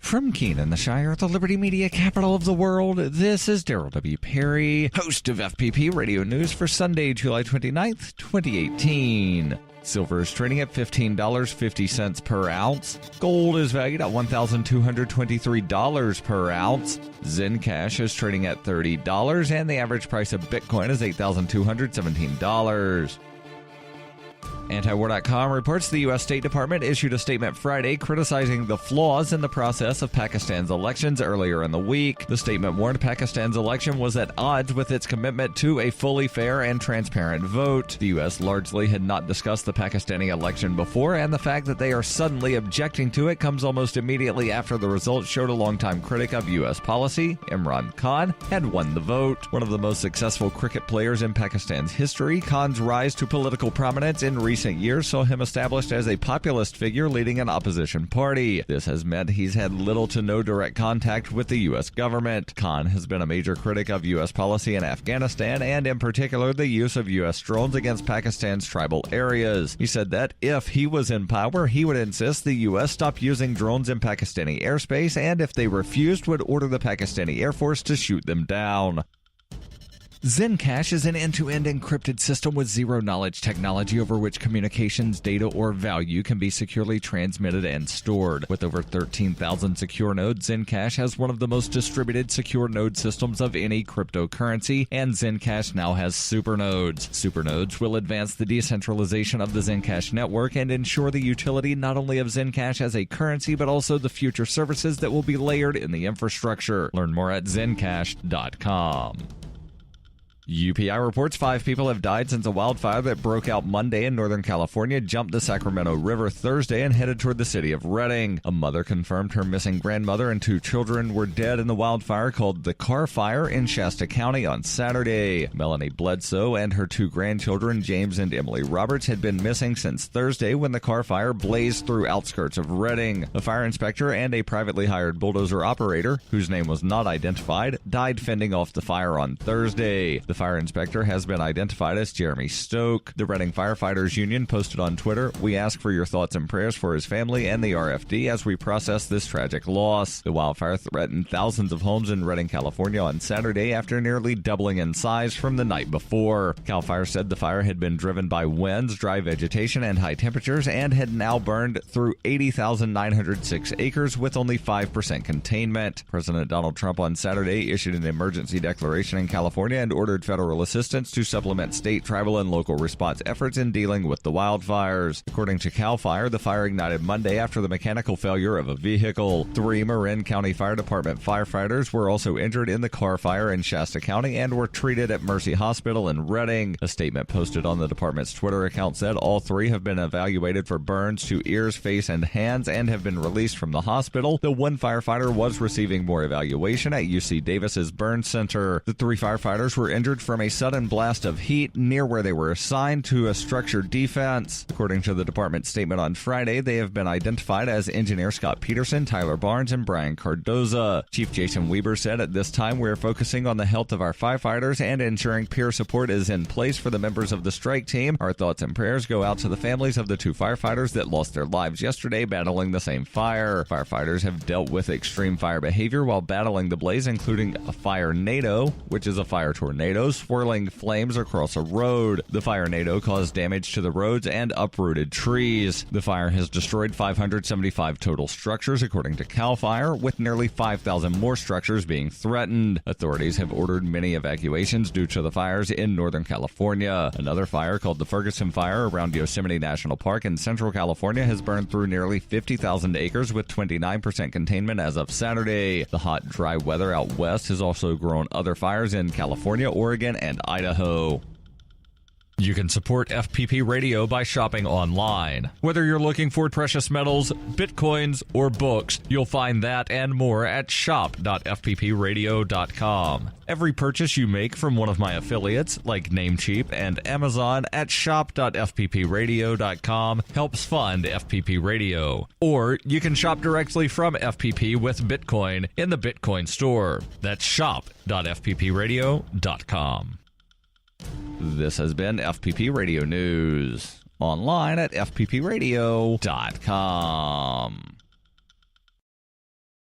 From Keene, the Shire, the Liberty Media capital of the world, this is Daryl W. Perry, host of FPP Radio News for Sunday, July 29th, 2018. Silver is trading at $15.50 per ounce. Gold is valued at $1,223 per ounce. Zencash is trading at $30, and the average price of Bitcoin is $8,217. Antiwar.com reports the U.S. State Department issued a statement Friday criticizing the flaws in the process of Pakistan's elections earlier in the week. The statement warned Pakistan's election was at odds with its commitment to a fully fair and transparent vote. The U.S. largely had not discussed the Pakistani election before, and the fact that they are suddenly objecting to it comes almost immediately after the results showed a longtime critic of U.S. policy, Imran Khan, had won the vote. One of the most successful cricket players in Pakistan's history, Khan's rise to political prominence in recent years saw him established as a populist figure leading an opposition party. This has meant he's had little to no direct contact with the U.S. government. Khan has been a major critic of U.S. policy in Afghanistan and, in particular, the use of U.S. drones against Pakistan's tribal areas. He said that if he was in power, he would insist the U.S. stop using drones in Pakistani airspace, and if they refused, would order the Pakistani Air Force to shoot them down. Zencash is an end-to-end encrypted system with zero-knowledge technology over which communications, data, or value can be securely transmitted and stored. With over 13,000 secure nodes, Zencash has one of the most distributed secure node systems of any cryptocurrency, and Zencash now has supernodes. Supernodes will advance the decentralization of the Zencash network and ensure the utility not only of Zencash as a currency, but also the future services that will be layered in the infrastructure. Learn more at zencash.com. UPI reports 5 people have died since a wildfire that broke out Monday in Northern California jumped the Sacramento River Thursday and headed toward the city of Redding. A mother confirmed her missing grandmother and 2 children were dead in the wildfire called the Car Fire in Shasta County on Saturday. Melanie Bledsoe and her 2 grandchildren, James and Emily Roberts, had been missing since Thursday when the Car Fire blazed through outskirts of Redding. A fire inspector and a privately hired bulldozer operator, whose name was not identified, died fending off the fire on Thursday. The fire inspector has been identified as Jeremy Stoke. The Redding Firefighters Union posted on Twitter, "We ask for your thoughts and prayers for his family and the RFD as we process this tragic loss." The wildfire threatened thousands of homes in Redding, California on Saturday after nearly doubling in size from the night before. CAL FIRE said the fire had been driven by winds, dry vegetation, and high temperatures and had now burned through 80,906 acres with only 5% containment. President Donald Trump on Saturday issued an emergency declaration in California and ordered federal assistance to supplement state, tribal, and local response efforts in dealing with the wildfires. According to CAL FIRE, the fire ignited Monday after the mechanical failure of a vehicle. 3 Marin County Fire Department firefighters were also injured in the Car Fire in Shasta County and were treated at Mercy Hospital in Redding. A statement posted on the department's Twitter account said all 3 have been evaluated for burns to ears, face, and hands and have been released from the hospital. The 1 firefighter was receiving more evaluation at UC Davis's burn center. The 3 firefighters were injured from a sudden blast of heat near where they were assigned to a structured defense. According to the department statement on Friday, they have been identified as engineer Scott Peterson, Tyler Barnes, and Brian Cardoza. Chief Jason Weber said, "At this time, we are focusing on the health of our firefighters and ensuring peer support is in place for the members of the strike team. Our thoughts and prayers go out to the families of the 2 firefighters that lost their lives yesterday battling the same fire." Firefighters have dealt with extreme fire behavior while battling the blaze, including a fire NATO, which is a fire tornado, swirling flames across a road. The fire NATO caused damage to the roads and uprooted trees. The fire has destroyed 575 total structures, according to CAL FIRE, with nearly 5,000 more structures being threatened. Authorities have ordered many evacuations due to the fires in Northern California. Another fire, called the Ferguson Fire around Yosemite National Park in Central California, has burned through nearly 50,000 acres with 29% containment as of Saturday. The hot, dry weather out west has also grown other fires in California, Oregon, and Idaho. You can support FPP Radio by shopping online. Whether you're looking for precious metals, bitcoins, or books, you'll find that and more at shop.fppradio.com. Every purchase you make from one of my affiliates, like Namecheap and Amazon, at shop.fppradio.com helps fund FPP Radio. Or you can shop directly from FPP with Bitcoin in the Bitcoin store. That's shop.fppradio.com. This has been FPP Radio News, online at fppradio.com.